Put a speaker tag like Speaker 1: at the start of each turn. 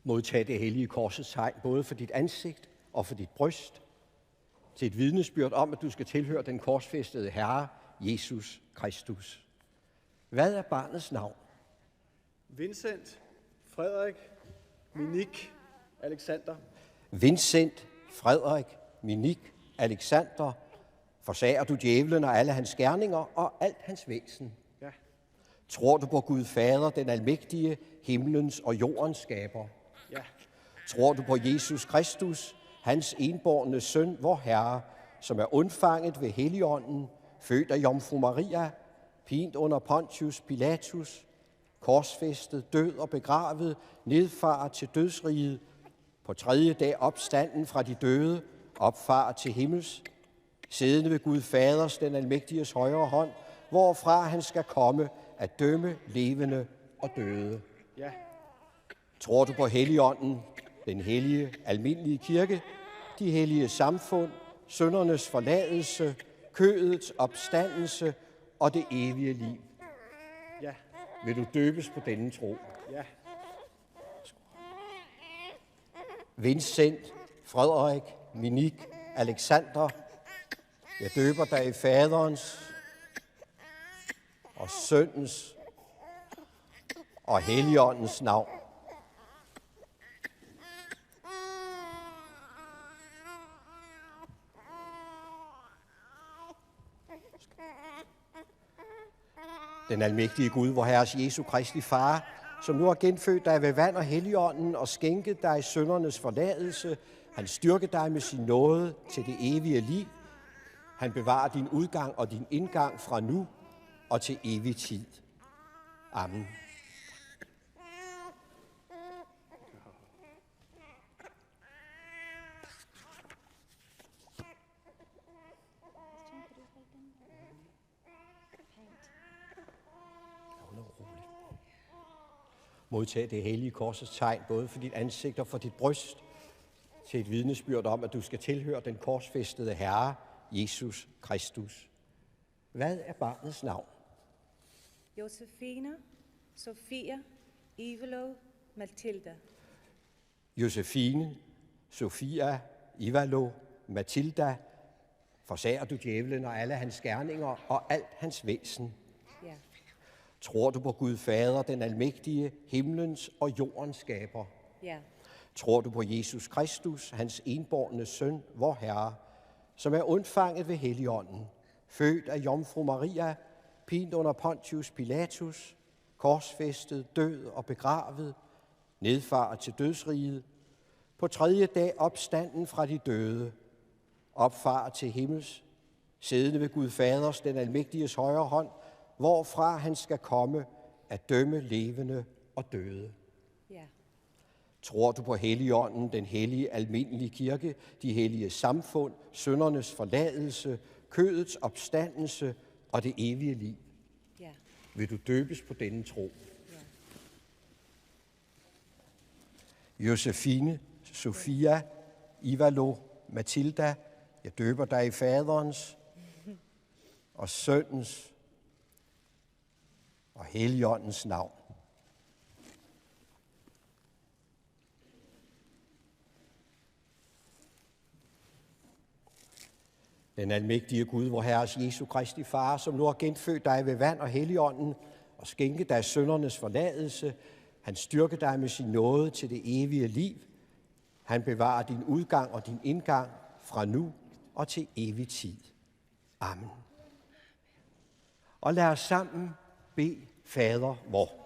Speaker 1: Modtag det hellige korsets tegn, både for dit ansigt og for dit bryst, til et vidnesbyrd om, at du skal tilhøre den korsfæstede Herre, Jesus Kristus. Hvad er barnets navn?
Speaker 2: Vincent, Frederik, Minik, Alexander.
Speaker 1: Vincent, Frederik, Minik, Alexander, forsager du djævlen og alle hans gerninger og alt hans væsen.
Speaker 2: Ja.
Speaker 1: Tror du på Gud Fader, den almægtige, himlens og jordens skaber?
Speaker 2: Ja.
Speaker 1: Tror du på Jesus Kristus, hans enbårne søn, vor Herre, som er undfanget ved Helligånden, født af Jomfru Maria, pint under Pontius Pilatus, korsfæstet, død og begravet, nedfaret til dødsriget, på tredje dag opstanden fra de døde, opfaret til himmels, siddende ved Gud Faders, den almægtiges højre hånd, hvorfra han skal komme at dømme levende og døde.
Speaker 2: Ja.
Speaker 1: Tror du på Helligånden, den hellige, almindelige kirke, de hellige samfund, syndernes forladelse, kødets opstandelse og det evige liv?
Speaker 2: Ja.
Speaker 1: Vil du døbes på denne tro?
Speaker 2: Ja.
Speaker 1: Vincent, Frederik, Minik, Alexander, jeg døber dig i Faderens og Søndens og Helligåndens navn. Den almægtige Gud, vor Herres Jesu Kristi Far, som nu har genfødt dig ved vand og Helligånden og skænket dig syndernes forladelse, han styrker dig med sin nåde til det evige liv. Han bevarer din udgang og din indgang fra nu og til evig tid. Amen. Modtag det hellige korsets tegn, både for dit ansigt og for dit bryst, til et vidnesbyrd om, at du skal tilhøre den korsfæstede Herre, Jesus Kristus. Hvad er barnets navn?
Speaker 3: Josefine, Sofia, Ivalo, Matilda.
Speaker 1: Josefine, Sofia, Ivalo, Matilda, forsager du djævlen og alle hans gerninger og alt hans væsen.
Speaker 3: Ja.
Speaker 1: Tror du på Gud Fader, den almægtige, himlens og jordens skaber?
Speaker 3: Ja.
Speaker 1: Tror du på Jesus Kristus, hans enbårne søn, vor Herre, som er undfanget ved Helligånden, født af Jomfru Maria, pint under Pontius Pilatus, korsfæstet, død og begravet, nedfaret til dødsriget, på tredje dag opstanden fra de døde, opfaret til himmels, siddende ved Gud Faders, den almægtiges højre hånd, hvorfra han skal komme at dømme levende og døde.
Speaker 3: Ja.
Speaker 1: Tror du på Helligånden, den hellige almindelige kirke, de hellige samfund, syndernes forladelse, kødets opstandelse og det evige liv?
Speaker 3: Ja.
Speaker 1: Vil du døbes på denne tro?
Speaker 3: Ja.
Speaker 1: Josefine, Sofia, Ivalo, Matilda, jeg døber dig i Faderens og Søndens og Helligåndens navn. Den almægtige Gud, vor Herres Jesu Kristi Far, som nu har genfødt dig ved vand og Helligånden og skænket dig syndernes forladelse, han styrker dig med sin nåde til det evige liv. Han bevarer din udgang og din indgang fra nu og til evig tid. Amen. Og lad os sammen bede Fader vor.